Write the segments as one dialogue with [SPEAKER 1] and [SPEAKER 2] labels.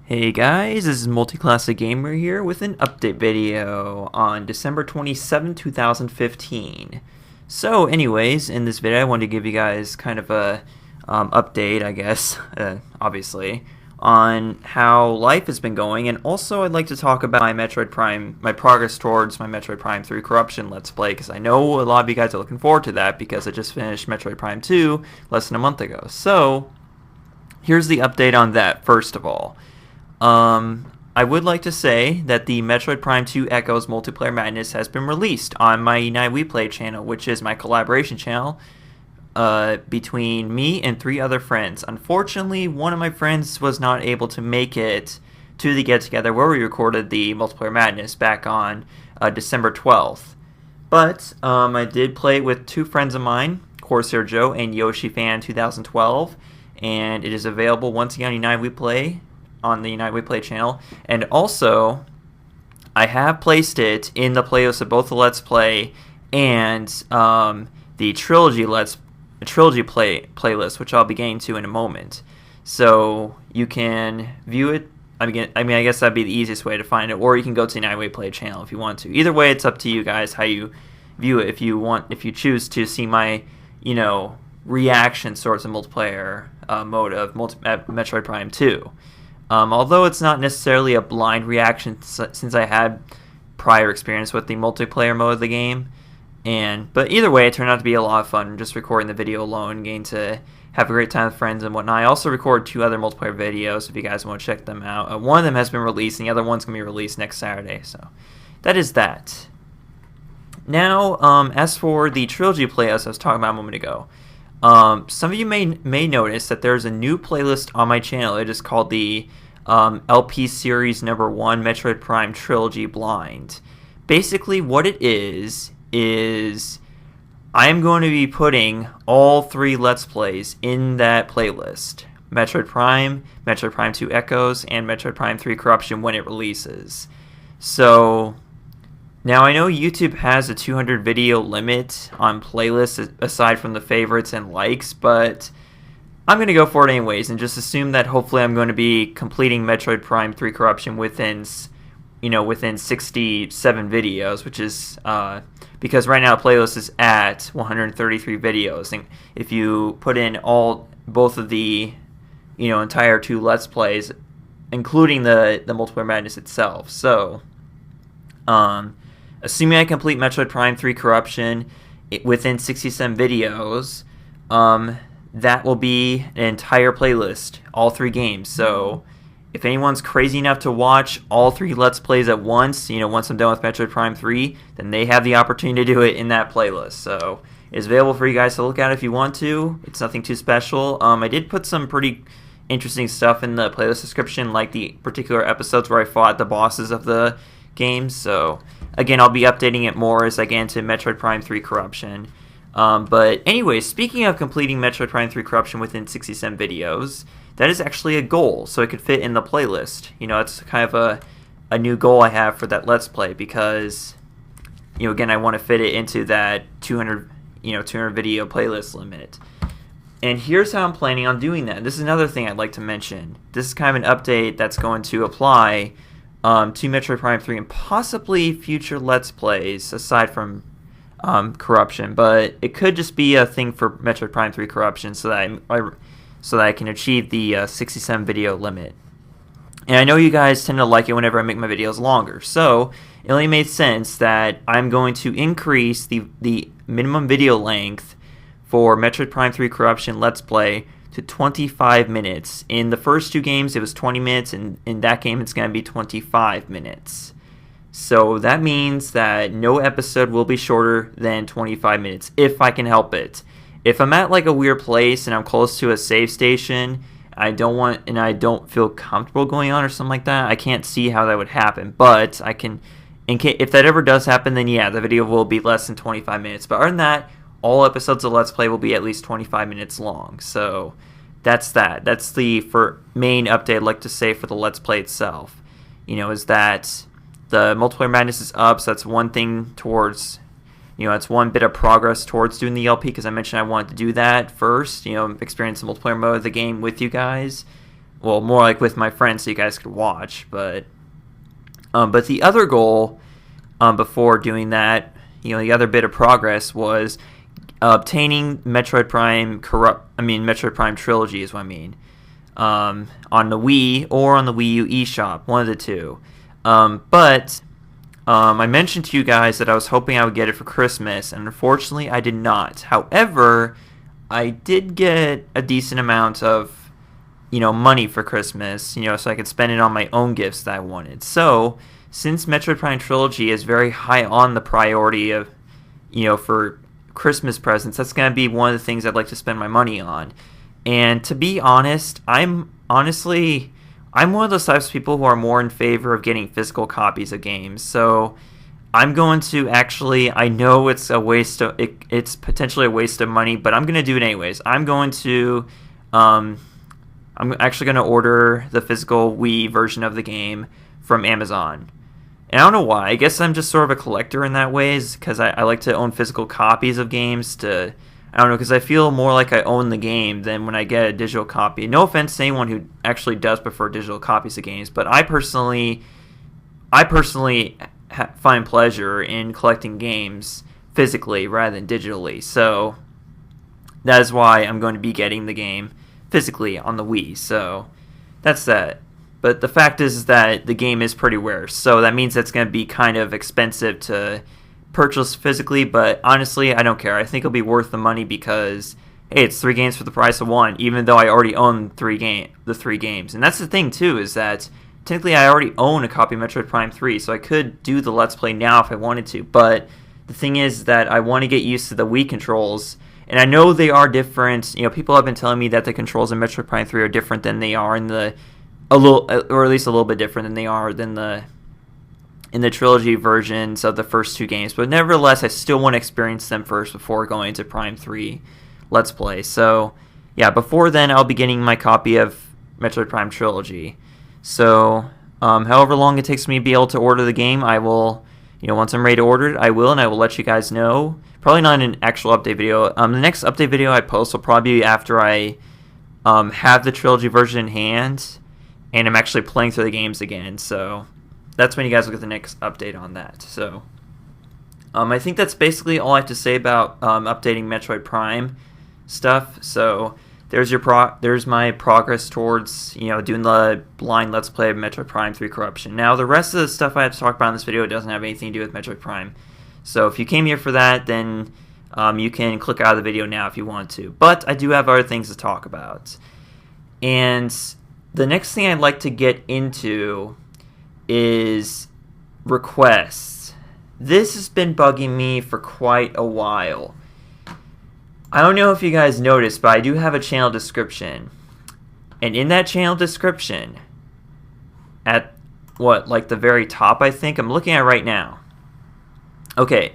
[SPEAKER 1] Hey guys, this is Multiclassic Gamer here with an update video on December 27, 2015. So anyways, in this video I wanted to give you guys kind of a update, I guess, obviously, on how life has been going, and also I'd like to talk about my progress towards my Metroid Prime 3 Corruption Let's Play, because I know a lot of you guys are looking forward to that because I just finished Metroid Prime 2 less than a month ago. So here's the update on that first of all. I would like to say that the Metroid Prime 2 Echoes Multiplayer Madness has been released on my United We Play channel, which is my collaboration channel between me and 3 other friends. Unfortunately, one of my friends was not able to make it to the get-together where we recorded the Multiplayer Madness back on December 12th. But I did play with 2 friends of mine, Corsair Joe and Yoshi Fan 2012, and it is available once again on United We Play on the United We Play channel, and also I have placed it in the playlist of both the Let's Play and the Trilogy playlist, which I'll be getting to in a moment. So you can view it. I guess that'd be the easiest way to find it, or you can go to the United We Play channel if you want to. Either way, it's up to you guys how you view it. If you choose to see my, reaction sorts of multiplayer mode of Metroid Prime 2. Although it's not necessarily a blind reaction since I had prior experience with the multiplayer mode of the game. But either way, it turned out to be a lot of fun just recording the video alone, getting to have a great time with friends and whatnot. I also recorded 2 other multiplayer videos if you guys want to check them out. One of them has been released and the other one's going to be released next Saturday. So that is that. Now, as for the Trilogy playlist I was talking about a moment ago, some of you may notice that there's a new playlist on my channel. It is called the LP Series Number 1 Metroid Prime Trilogy Blind. Basically, what it is I am going to be putting all 3 Let's Plays in that playlist. Metroid Prime 2 Echoes, and Metroid Prime 3 Corruption when it releases. So now, I know YouTube has a 200 video limit on playlists aside from the favorites and likes, but I'm going to go for it anyways and just assume that hopefully I'm going to be completing Metroid Prime 3 Corruption within 67 videos, which is because right now the playlist is at 133 videos. And if you put in both of the entire 2 Let's Plays, including the Multiplayer Madness itself. So assuming I complete Metroid Prime 3 Corruption within 67 videos, that will be an entire playlist, all 3 games. So if anyone's crazy enough to watch all 3 Let's Plays at once, once I'm done with Metroid Prime 3, then they have the opportunity to do it in that playlist. So it's available for you guys to look at if you want to. It's nothing too special. I did put some pretty interesting stuff in the playlist description, like the particular episodes where I fought the bosses of the game. So again, I'll be updating it more as I get into Metroid Prime 3 Corruption. But anyway, speaking of completing Metroid Prime 3 Corruption within 67 videos, that is actually a goal, so it could fit in the playlist. It's kind of a new goal I have for that Let's Play because, again, I want to fit it into that 200 video playlist limit. And here's how I'm planning on doing that. This is another thing I'd like to mention. This is kind of an update that's going to apply to Metroid Prime 3 and possibly future Let's Plays aside from Corruption, but it could just be a thing for Metroid Prime 3 Corruption so that I can achieve the 67 video limit. And I know you guys tend to like it whenever I make my videos longer, so it only made sense that I'm going to increase the minimum video length for Metroid Prime 3 Corruption Let's Play to 25 minutes. In the first 2 games, it was 20 minutes, and in that game, it's going to be 25 minutes. So that means that no episode will be shorter than 25 minutes, if I can help it. If I'm at like a weird place and I'm close to a save station, I don't feel comfortable going on or something like that, I can't see how that would happen. But I can, if that ever does happen, then yeah, the video will be less than 25 minutes. But other than that, all episodes of Let's Play will be at least 25 minutes long. So that's that. That's the main update I'd like to say for the Let's Play itself. Is that the Multiplayer Madness is up, so that's one thing towards, it's one bit of progress towards doing the LP, because I mentioned I wanted to do that first, experience the multiplayer mode of the game with you guys. well, more like with my friends so you guys could watch. But the other goal before doing that, the other bit of progress was obtaining Metroid Prime Metroid Prime Trilogy is what I mean. On the Wii or on the Wii U eShop, one of the two. But I mentioned to you guys that I was hoping I would get it for Christmas, and unfortunately I did not. However, I did get a decent amount of money for Christmas, so I could spend it on my own gifts that I wanted. So, since Metroid Prime Trilogy is very high on the priority of, for Christmas presents, that's going to be one of the things I'd like to spend my money on. And to be honest, I'm one of those types of people who are more in favor of getting physical copies of games. So I'm going to I know it's it's potentially a waste of money, but I'm going to do it anyways. I'm actually going to order the physical Wii version of the game from Amazon. And I don't know why. I guess I'm just sort of a collector in that way, because I like to own physical copies of games because I feel more like I own the game than when I get a digital copy. No offense to anyone who actually does prefer digital copies of games, but I personally find pleasure in collecting games physically rather than digitally. So that is why I'm going to be getting the game physically on the Wii. So that's that. But the fact is that the game is pretty rare, so that means it's going to be kind of expensive to purchase physically, but honestly, I don't care. I think it'll be worth the money because, hey, it's 3 games for the price of 1, even though I already own the 3 games. And that's the thing, too, is that technically I already own a copy of Metroid Prime 3, so I could do the Let's Play now if I wanted to, but the thing is that I want to get used to the Wii controls. And I know they are different. People have been telling me that the controls in Metroid Prime 3 are different than they are in or at least a little bit different than they are in the trilogy versions of the first 2 games. But nevertheless, I still want to experience them first before going into Prime 3 Let's Play. So, yeah, before then, I'll be getting my copy of Metroid Prime Trilogy. So, however long it takes me to be able to order the game, I will, once I'm ready to order it, I will, and I will let you guys know. Probably not an actual update video. The next update video I post will probably be after I have the trilogy version in hand, and I'm actually playing through the games again. So that's when you guys will get the next update on that. So I think that's basically all I have to say about updating Metroid Prime stuff. So there's my progress towards doing the blind Let's Play of Metroid Prime 3 Corruption. Now the rest of the stuff I have to talk about in this video doesn't have anything to do with Metroid Prime. So if you came here for that, then you can click out of the video now if you want to. But I do have other things to talk about. And the next thing I'd like to get into is requests. This has been bugging me for quite a while. I don't know if you guys noticed, but I do have a channel description. And in that channel description, at the very top, I think, I'm looking at right now. Okay,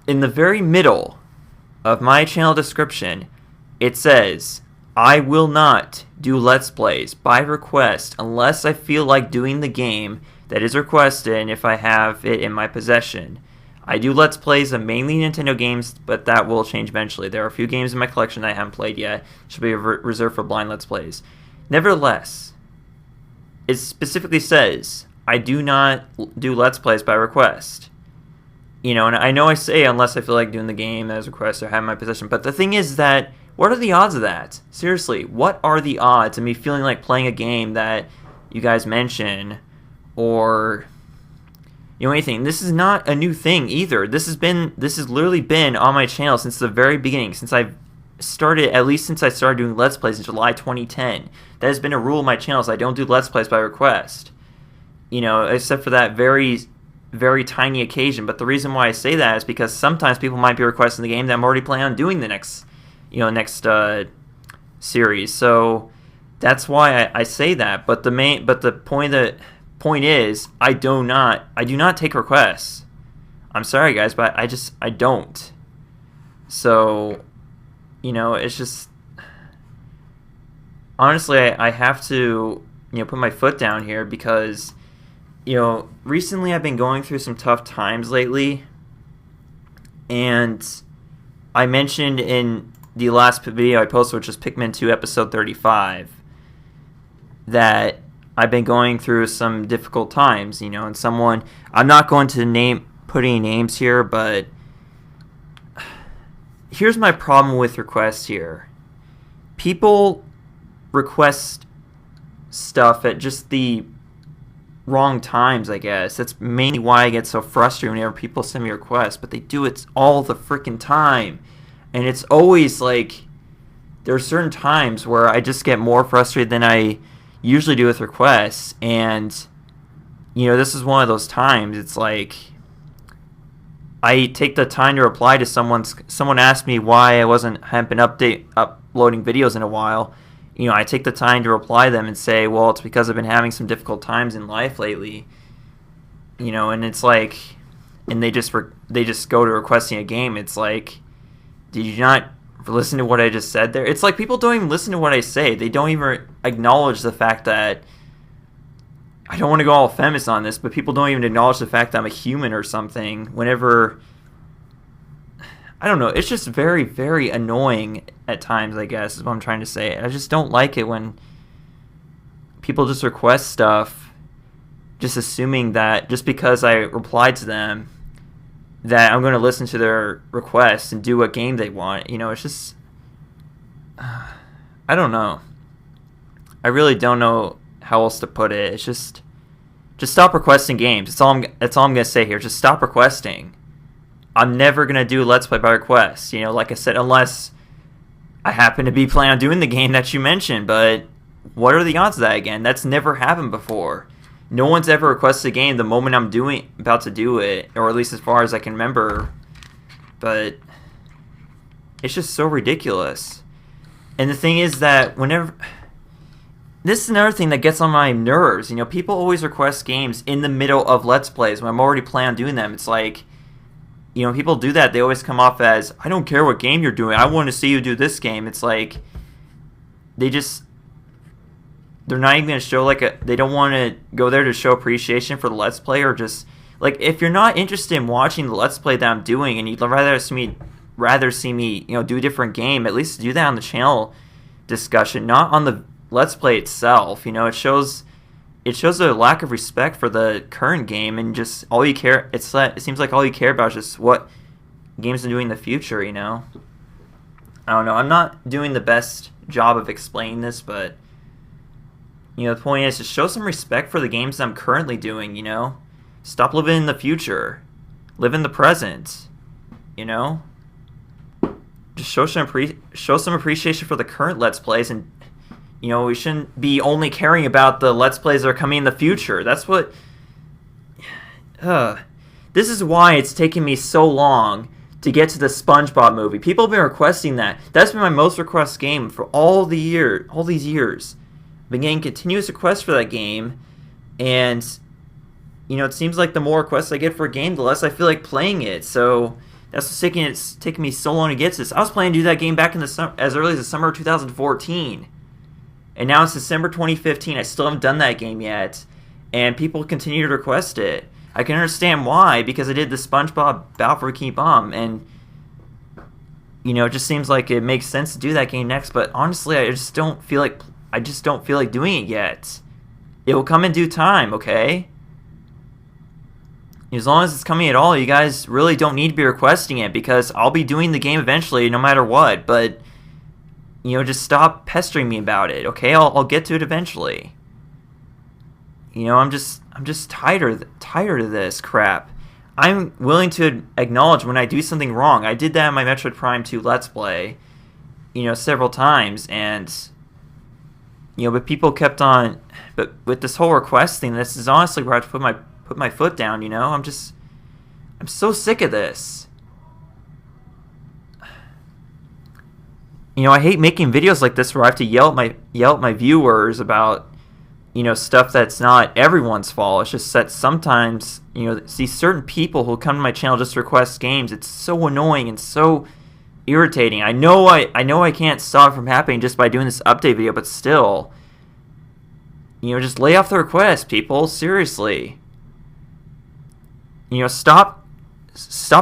[SPEAKER 1] in the very middle of my channel description, it says, I will not do Let's Plays by request unless I feel like doing the game that is requested and if I have it in my possession. I do Let's Plays of mainly Nintendo games, but that will change eventually. There are a few games in my collection that I haven't played yet. Should be reserved for blind Let's Plays. Nevertheless, it specifically says, I do not do Let's Plays by request. And I know I say unless I feel like doing the game as requested or have in my possession, but the thing is that, what are the odds of that? Seriously, what are the odds of me feeling like playing a game that you guys mention, or anything? This is not a new thing either. This has literally been on my channel since the very beginning, since I started doing Let's Plays in July 2010. That has been a rule of my channel, so I don't do Let's Plays by request. Except for that very, very tiny occasion. But the reason why I say that is because sometimes people might be requesting the game that I'm already planning on doing the next series. So that's why I say that. But the point is, I do not take requests. I'm sorry, guys, but I don't. So, it's just, honestly, I have to, put my foot down here because, recently I've been going through some tough times lately, and I mentioned in the last video I posted, which is Pikmin 2 episode 35, that I've been going through some difficult times, and someone, I'm not going to put any names here, but here's my problem with requests here. People request stuff at just the wrong times, I guess. That's mainly why I get so frustrated whenever people send me requests, but they do it all the freaking time. And it's always like, there are certain times where I just get more frustrated than I usually do with requests, and this is one of those times. It's like, I take the time to reply to someone asked me why haven't been uploading videos in a while. I take the time to reply them and say, well, it's because I've been having some difficult times in life lately. And it's like, and they just go to requesting a game. It's like, did you not listen to what I just said there? It's like people don't even listen to what I say. They don't even acknowledge the fact that, I don't want to go all feminist on this, but people don't even acknowledge the fact that I'm a human or something whenever, I don't know, it's just very, very annoying at times, I guess, is what I'm trying to say. I just don't like it when people just request stuff just assuming that just because I replied to them that I'm going to listen to their requests and do what game they want. It's just, I don't know. I really don't know how else to put it. It's just stop requesting games. That's all I'm going to say here. Just stop requesting. I'm never going to do Let's Play by request. Like I said, unless I happen to be planning on doing the game that you mentioned. But what are the odds of that again? That's never happened before. No one's ever requested a game the moment I'm about to do it, or at least as far as I can remember. But it's just so ridiculous. And the thing is that this is another thing that gets on my nerves. People always request games in the middle of Let's Plays when I'm already planning on doing them. It's like, people do that. They always come off as, I don't care what game you're doing. I want to see you do this game. It's like, they're not even going to show they don't want to go there to show appreciation for the Let's Play, or just, like, if you're not interested in watching the Let's Play that I'm doing and you'd rather see me, do a different game, at least do that on the channel discussion, not on the Let's Play itself. It shows a lack of respect for the current game, and just all you care, it seems like all you care about is just what games are doing in the future, I don't know. I'm not doing the best job of explaining this, but the point is to show some respect for the games that I'm currently doing, Stop living in the future. Live in the present, Just show some appreciation for the current Let's Plays, and, we shouldn't be only caring about the Let's Plays that are coming in the future. That's what... This is why it's taken me so long to get to the SpongeBob movie. People have been requesting that. That's been my most requested game for all these years. I've been getting continuous requests for that game, and it seems like the more requests I get for a game, the less I feel like playing it. So that's what's taking me so long to get to this. I was planning to do that game back in as early as the summer of 2014, and now it's December 2015. I still haven't done that game yet, and people continue to request it. I can understand why, because I did the SpongeBob Battle for Bikini Bottom, and it just seems like it makes sense to do that game next. But honestly, I just don't feel like doing it yet. It will come in due time, okay? As long as it's coming at all, you guys really don't need to be requesting it, because I'll be doing the game eventually, no matter what. But just stop pestering me about it, okay? I'll get to it eventually. I'm just tired of this crap. I'm willing to acknowledge when I do something wrong. I did that in my Metroid Prime 2 Let's Play, several times, and but people kept on. But with this whole request thing, this is honestly where I have to put my foot down. I'm so sick of this. I hate making videos like this where I have to yell at my viewers about stuff that's not everyone's fault. It's just that sometimes see certain people who come to my channel just to request games. It's so annoying and so irritating. I know I can't stop it from happening just by doing this update video, but still, just lay off the request, people. Seriously, stop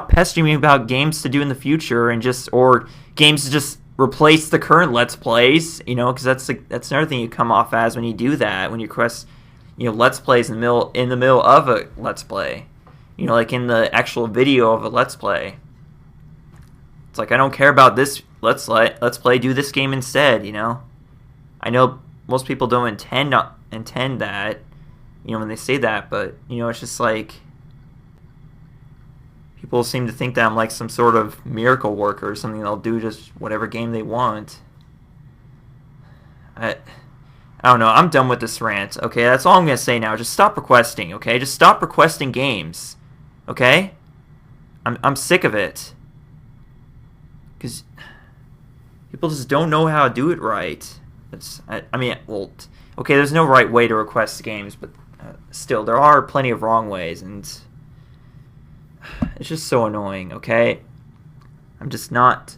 [SPEAKER 1] pestering me about games to do in the future, and or games to just replace the current Let's Plays, because that's another thing you come off as when you do that, when you request, Let's Plays in the middle of a Let's Play, like in the actual video of a Let's Play. It's like, I don't care about this Let's Play, do this game instead, I know most people don't intend that, when they say that, but, it's just like, people seem to think that I'm like some sort of miracle worker or something that'll do just whatever game they want. I don't know. I'm done with this rant. Okay, that's all I'm going to say now. Just stop requesting, okay? Just stop requesting games. Okay? I'm sick of it. Because people just don't know how to do it right. Okay, there's no right way to request games, but still, there are plenty of wrong ways, and it's just so annoying, okay? I'm just not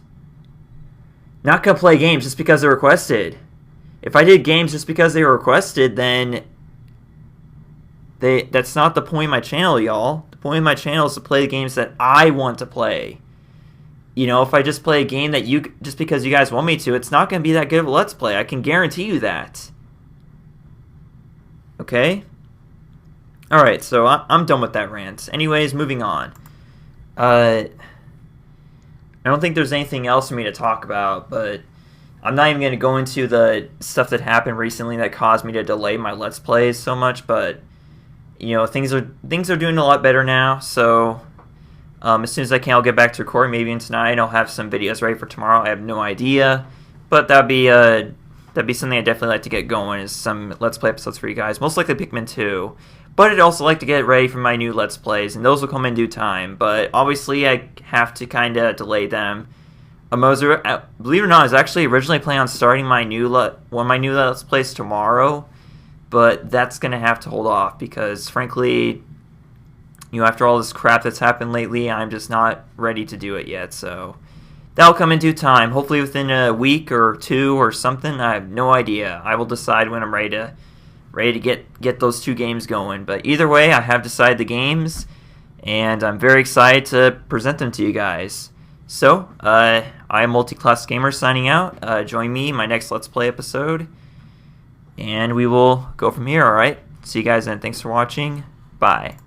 [SPEAKER 1] gonna play games just because they're requested. If I did games just because they were requested, then that's not the point of my channel, y'all. The point of my channel is to play the games that I want to play. If I just play a game that just because you guys want me to, it's not gonna be that good of a Let's Play. I can guarantee you that. Okay? Alright, so I'm done with that rant. Anyways, moving on. I don't think there's anything else for me to talk about, but I'm not even going to go into the stuff that happened recently that caused me to delay my Let's Plays so much, but, things are doing a lot better now, so as soon as I can, I'll get back to recording. Maybe even tonight I'll have some videos ready for tomorrow. I have no idea, but that'd be something I'd definitely like to get going, is some Let's Play episodes for you guys. Most likely Pikmin 2. But I'd also like to get ready for my new Let's Plays, and those will come in due time. But obviously I have to kind of delay them. Believe it or not, I was actually originally planning on starting one of my new Let's Plays tomorrow. But that's going to have to hold off because, frankly, after all this crap that's happened lately, I'm just not ready to do it yet. So that'll come in due time. Hopefully within a week or two or something. I have no idea. I will decide when I'm ready to get those 2 games going. But either way, I have decided the games, and I'm very excited to present them to you guys. So, I am Multiclass Gamer signing out. Join me in my next Let's Play episode, and we will go from here, alright? See you guys then. Thanks for watching. Bye.